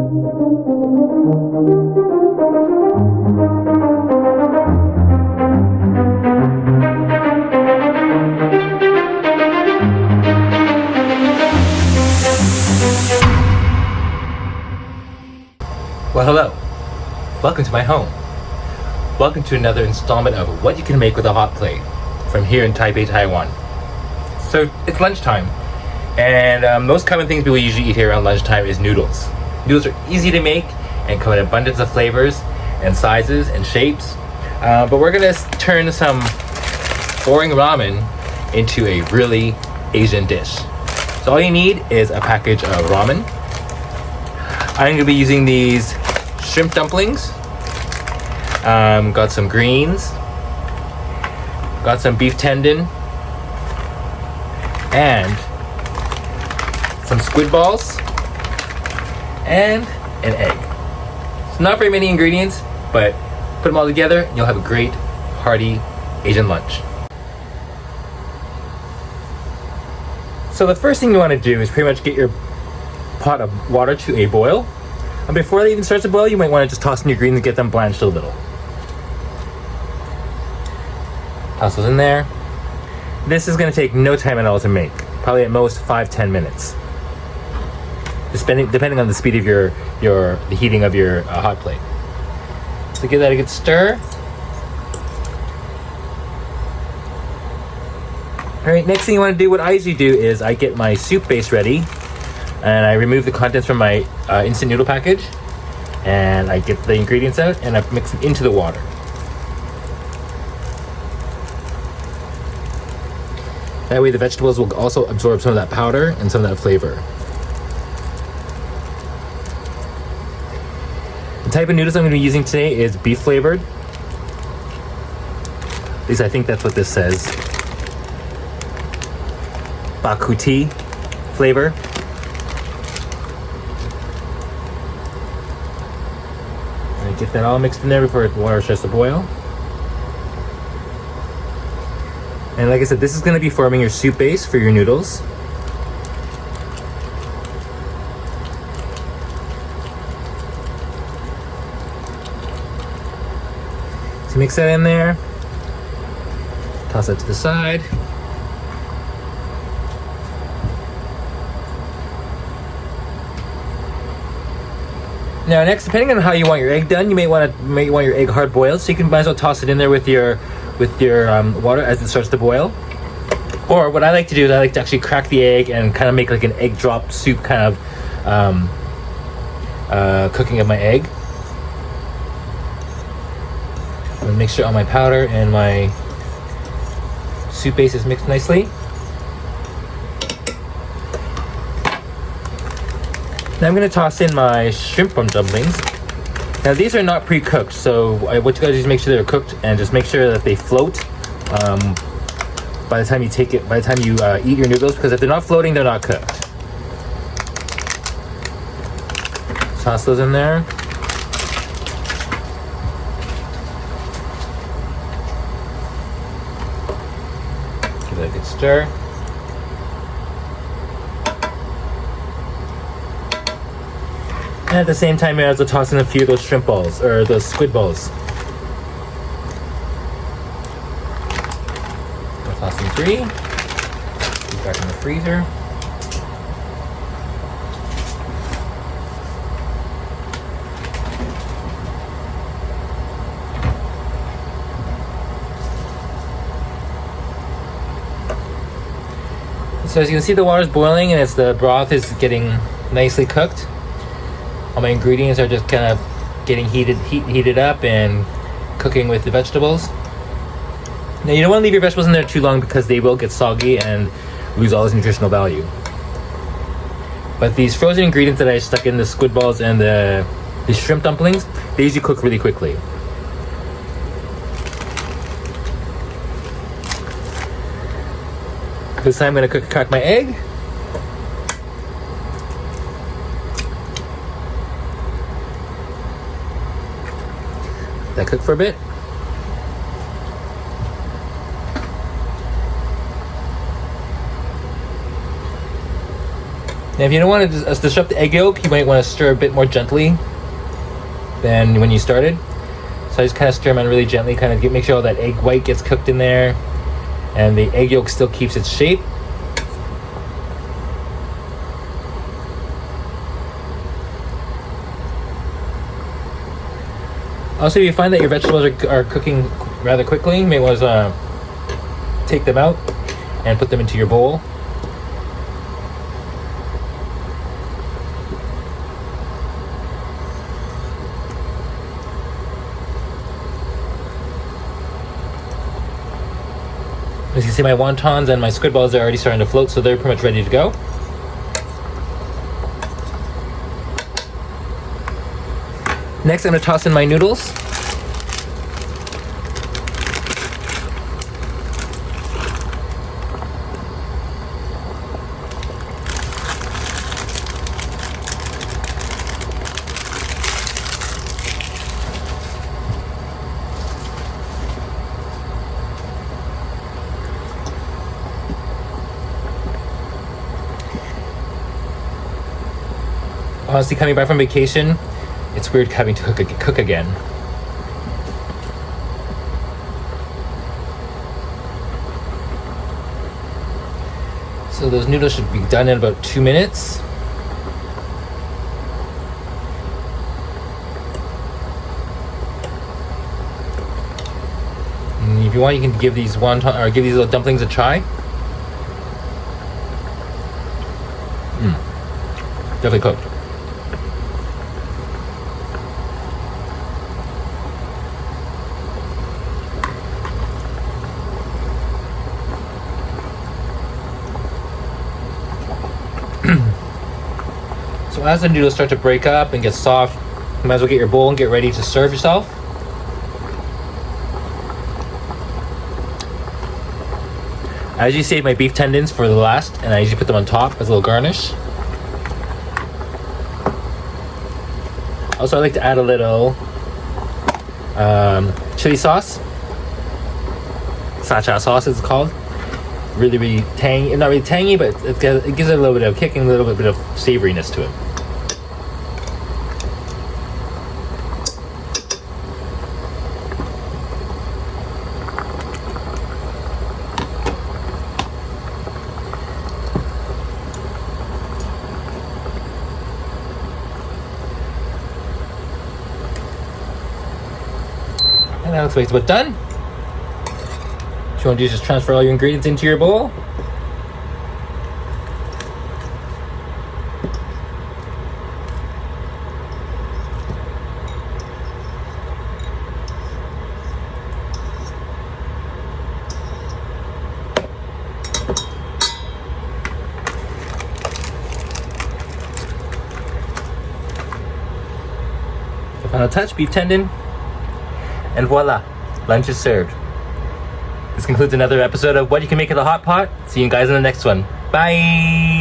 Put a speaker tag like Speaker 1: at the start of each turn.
Speaker 1: Well, hello. Welcome to my home. Welcome to another installment of What You Can Make with a Hot Plate from here in Taipei, Taiwan. So it's lunchtime, and most common things people usually eat here around lunchtime is noodles. Noodles are easy to make and come in abundance of flavors and sizes and shapes. But we're gonna turn some boring ramen into a really Asian dish. So all you need is a package of ramen. I'm gonna be using these shrimp dumplings. Got some greens. Got some beef tendon. And some squid balls. And an egg. It's not very many ingredients, but put them all together and you'll have a great, hearty Asian lunch. So the first thing you want to do is pretty much get your pot of water to a boil. And before it even starts to boil, you might want to just toss in your greens and get them blanched a little. Toss those in there. This is going to take no time at all to make. Probably at most 5-10 minutes. Depending on the speed of the heating of your hot plate. So give that a good stir. Alright, next thing you want to do, what I usually do is I get my soup base ready and I remove the contents from my instant noodle package and I get the ingredients out and I mix them into the water. That way the vegetables will also absorb some of that powder and some of that flavor. The type of noodles I'm going to be using today is beef flavored. At least I think that's what this says. Bakuti flavor. And get that all mixed in there before the water starts to boil. And like I said, this is going to be forming your soup base for your noodles. So mix that in there. Toss that to the side. Now next, depending on how you want your egg done, you may want your egg hard boiled, so you might as well toss it in there with your water as it starts to boil. Or what I like to do is I like to actually crack the egg and kind of make like an egg drop soup kind of cooking of my egg. I'm gonna make sure all my powder and my soup base is mixed nicely. Now I'm going to toss in my shrimp dumplings. Now these are not pre-cooked, so what you gotta do is make sure they're cooked and just make sure that they float by the time you eat your noodles, because if they're not floating, they're not cooked. Toss those in there. Give it a good stir. And at the same time, you might as well toss in a few of those shrimp balls, or those squid balls. I'll toss in 3. Put back in the freezer. So as you can see, the water's boiling and the broth is getting nicely cooked. All my ingredients are just kind of getting heated up and cooking with the vegetables. Now you don't want to leave your vegetables in there too long because they will get soggy and lose all its nutritional value. But these frozen ingredients that I stuck in, the squid balls and the shrimp dumplings, they usually cook really quickly. This time I'm going to crack my egg. That cook for a bit. Now, if you don't want to disrupt the egg yolk, you might want to stir a bit more gently than when you started. So I just kind of stir them on really gently, kind of make sure all that egg white gets cooked in there, and the egg yolk still keeps its shape. Also, if you find that your vegetables are cooking rather quickly, you may want to take them out and put them into your bowl. As you can see, my wontons and my squid balls are already starting to float, so they're pretty much ready to go. Next, I'm going to toss in my noodles. Honestly, coming back from vacation, it's weird having to cook again. So those noodles should be done in about 2 minutes. And if you want, you can give these little dumplings a try. Definitely cooked. So as the noodles start to break up and get soft, you might as well get your bowl and get ready to serve yourself. I usually save my beef tendons for the last, and I usually put them on top as a little garnish. Also, I like to add a little chili sauce. Sacha sauce it's called. Really tangy, not really tangy, but it gives it a little bit of kick and a little bit of savoriness to it. And that looks like it's about done. What you want to do is just transfer all your ingredients into your bowl. The final touch, beef tendon. And voila, lunch is served. This concludes another episode of What You Can Make with a Hot Pot. See you guys in the next one. Bye!